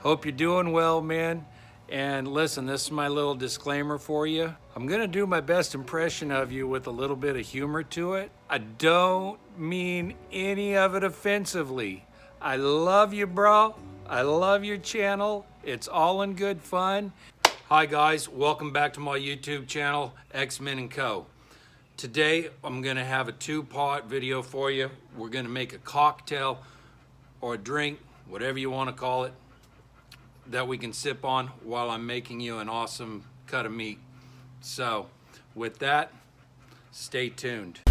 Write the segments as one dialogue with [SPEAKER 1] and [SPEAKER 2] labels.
[SPEAKER 1] Hope you're doing well, man. And listen, this is my little disclaimer for you. I'm gonna do my best impression of you with a little bit of humor to it. I don't mean any of it offensively. I love you, bro. I love your channel. It's all in good fun. Hi guys, welcome back to my YouTube channel, Xman & Co. Today, I'm gonna have a two-part video for you. We're gonna make a cocktail or a drink, whatever you wanna call it, that we can sip on while I'm making you an awesome cut of meat. So, with that, stay tuned.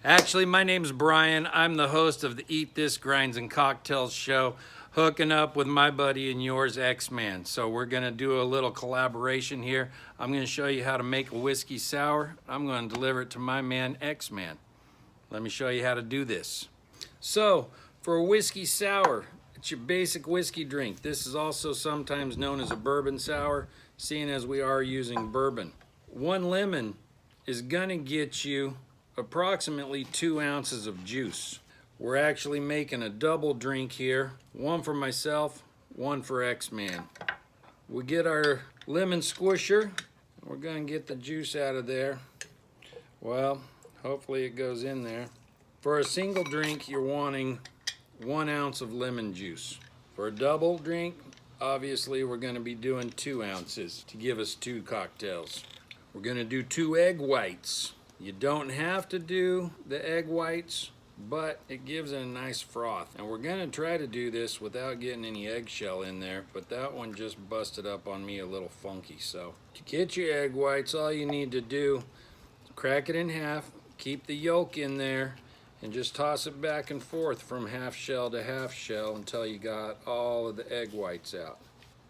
[SPEAKER 1] Actually, my name's Brian. I'm the host of the Eat This Grinds and Cocktails show, hooking up with my buddy and yours, Xman. So we're gonna do a little collaboration here. I'm gonna show you how to make a whiskey sour. I'm gonna deliver it to my man, Xman. Let me show you how to do this. So, for a whiskey sour, it's your basic whiskey drink. This is also sometimes known as a bourbon sour, seeing as we are using bourbon. 1 lemon is gonna get you approximately 2 ounces of juice. We're actually making a double drink here, one for myself, one for Xman. We get our lemon squisher. We're gonna get the juice out of there. Well, hopefully it goes in there. For a single drink, you're wanting 1 ounce of lemon juice. For a double drink, obviously we're gonna be doing 2 ounces to give us 2 cocktails. We're gonna do 2 egg whites. You don't have to do the egg whites, but it gives it a nice froth. And we're gonna try to do this without getting any eggshell in there, but that one just busted up on me a little funky. So to get your egg whites, all you need to do is crack it in half, keep the yolk in there, and just toss it back and forth from half shell to half shell until you got all of the egg whites out.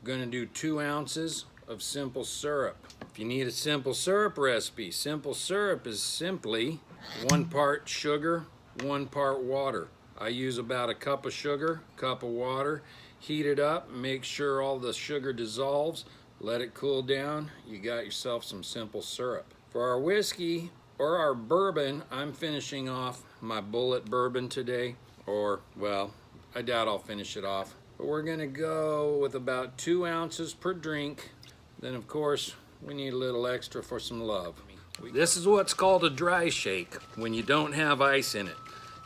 [SPEAKER 1] We're gonna do 2 ounces of simple syrup. If you need a simple syrup recipe, simple syrup is simply 1 part sugar, 1 part water. I use about a cup of sugar, cup of water, heat it up, make sure all the sugar dissolves, let it cool down, you got yourself some simple syrup. For our whiskey or our bourbon, I'm finishing off my bullet bourbon today, or well, I doubt I'll finish it off. But we're gonna go with about 2 ounces per drink. Then of course, we need a little extra for some love. This is what's called a dry shake, when you don't have ice in it.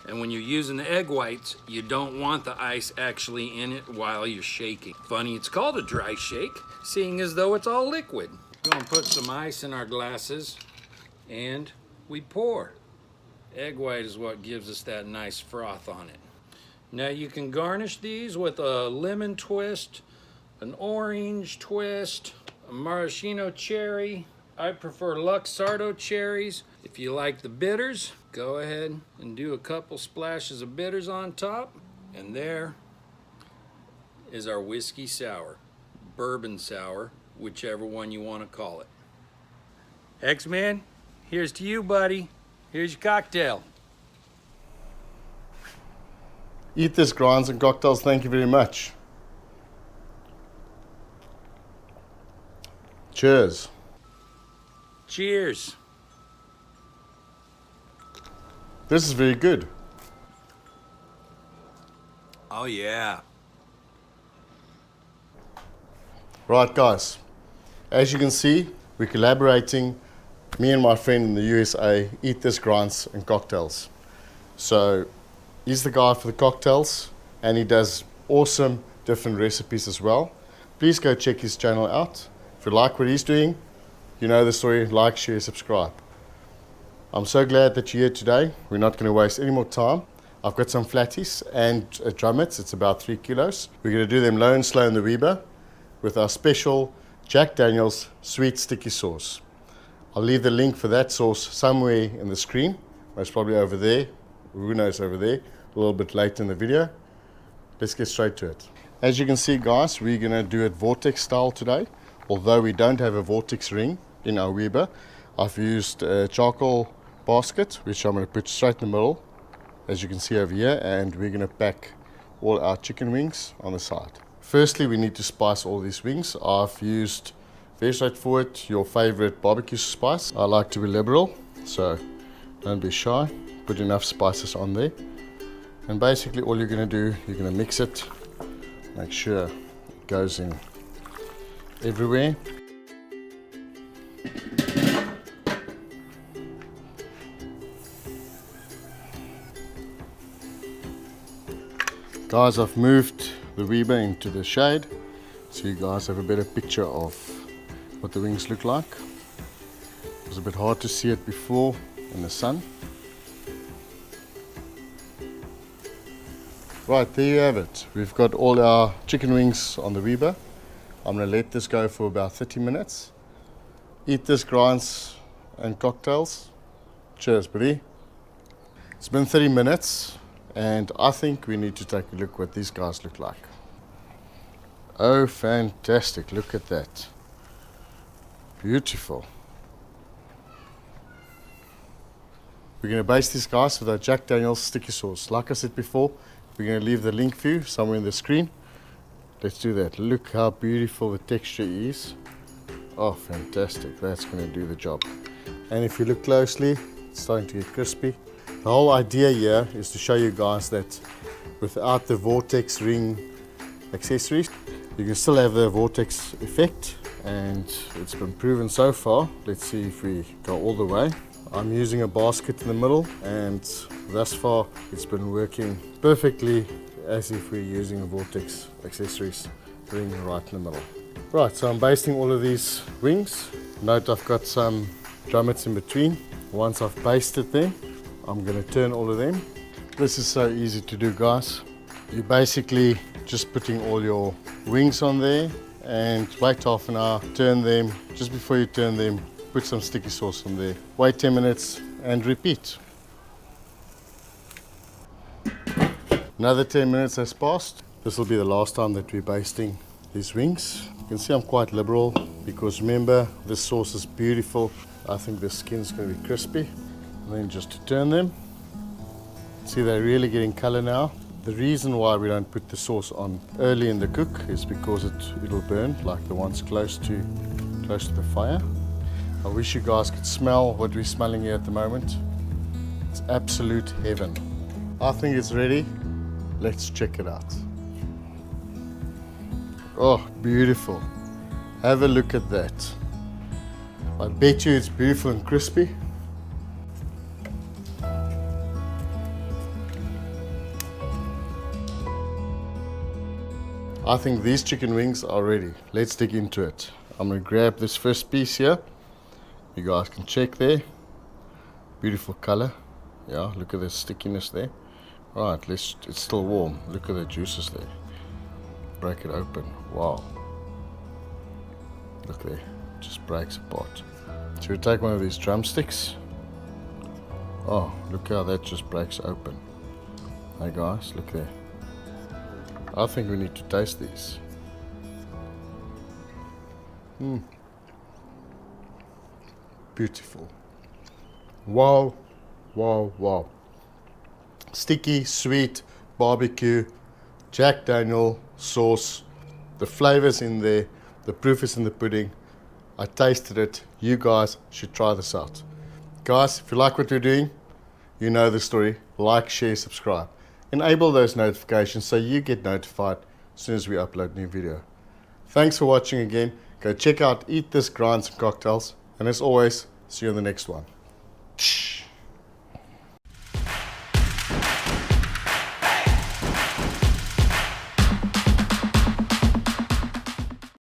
[SPEAKER 1] And when you're using the egg whites, you don't want the ice actually in it while you're shaking. Funny, it's called a dry shake, seeing as though it's all liquid. We're gonna put some ice in our glasses, and we pour. Egg white is what gives us that nice froth on it. Now you can garnish these with a lemon twist, an orange twist, a maraschino cherry. I prefer Luxardo cherries. If you like the bitters, go ahead and do a couple splashes of bitters on top. And there is our whiskey sour, bourbon sour, whichever one you want to call it. Xman, here's to you, buddy. Here's your cocktail.
[SPEAKER 2] Eat This Grinds and Cocktails, thank you very much. Cheers.
[SPEAKER 1] Cheers.
[SPEAKER 2] This is very good.
[SPEAKER 1] Oh yeah.
[SPEAKER 2] Right guys, as you can see, we're collaborating, me and my friend in the USA, Eat This Grinds and Cocktails. So he's the guy for the cocktails and he does awesome different recipes as well. Please go check his channel out. If you like what he's doing, you know the story, like, share, subscribe. I'm so glad that you're here today. We're not going to waste any more time. I've got some flatties and drummets. It's about 3 kilos. We're going to do them low and slow in the Weber with our special Jack Daniel's sweet sticky sauce. I'll leave the link for that sauce somewhere in the screen. Most probably over there. Who knows, over there. A little bit late in the video. Let's get straight to it. As you can see guys, we're going to do it vortex style today. Although we don't have a vortex ring in our Weber, I've used a charcoal basket, which I'm going to put straight in the middle, as you can see over here, and we're going to pack all our chicken wings on the side. Firstly, we need to spice all these wings. I've used, very straightforward, your favorite barbecue spice. I like to be liberal, so don't be shy. Put enough spices on there. And basically all you're going to do, you're going to mix it Make sure it goes in everywhere. Guys, I've moved the Weber into the shade so you guys have a better picture of what the wings look like. It was a bit hard to see it before in the sun. Right, there you have it. We've got all our chicken wings on the Weber. I'm going to let this go for about 30 minutes. Eat this grinds and cocktails. Cheers, buddy. It's been 30 minutes and I think we need to take a look what these guys look like. Oh, fantastic. Look at that. Beautiful. We're going to baste these guys with our Jack Daniel's sticky sauce. Like I said before, we're going to leave the link for you somewhere in the screen. Let's do that. Look how beautiful the texture is. Oh, fantastic. That's going to do the job. And if you look closely, it's starting to get crispy. The whole idea here is to show you guys that without the vortex ring accessories, you can still have the vortex effect, and it's been proven so far. Let's see if we go all the way. I'm using a basket in the middle, and thus far it's been working perfectly as if we're using a vortex accessories ring right in the middle. Right, so I'm basting all of these wings. Note I've got some drumettes in between. Once I've basted them, I'm going to turn all of them. This is so easy to do, guys. You're basically just putting all your wings on there and wait half an hour, turn them. Just before you turn them, put some sticky sauce on there. Wait 10 minutes and repeat. Another 10 minutes has passed. This will be the last time that we're basting these wings. You can see I'm quite liberal because remember, this sauce is beautiful. I think the skin's going to be crispy. And then just to turn them. See, they're really getting color now. The reason why we don't put the sauce on early in the cook is because it'll burn, like the ones close to the fire. I wish you guys could smell what we're smelling here at the moment. It's absolute heaven. I think it's ready. Let's check it out. Oh, beautiful. Have a look at that. I bet you it's beautiful and crispy. I think these chicken wings are ready. Let's dig into it. I'm going to grab this first piece here. You guys can check there. Beautiful color. Yeah, look at the stickiness there. Right, it's still warm. Look at the juices there. Break it open. Wow. Look there. Just breaks apart. So we take one of these drumsticks. Oh, look how that just breaks open. Hey guys, look there. I think we need to taste these. Beautiful. Wow, wow, wow. Sticky, sweet, barbecue, Jack Daniel sauce. The flavors in there, the proof is in the pudding. I tasted it. You guys should try this out. Guys, if you like what we're doing, you know the story. Like, share, subscribe. Enable those notifications so you get notified as soon as we upload a new video. Thanks for watching again. Go check out Eat This Grinds and Cocktails. And as always, see you in the next one.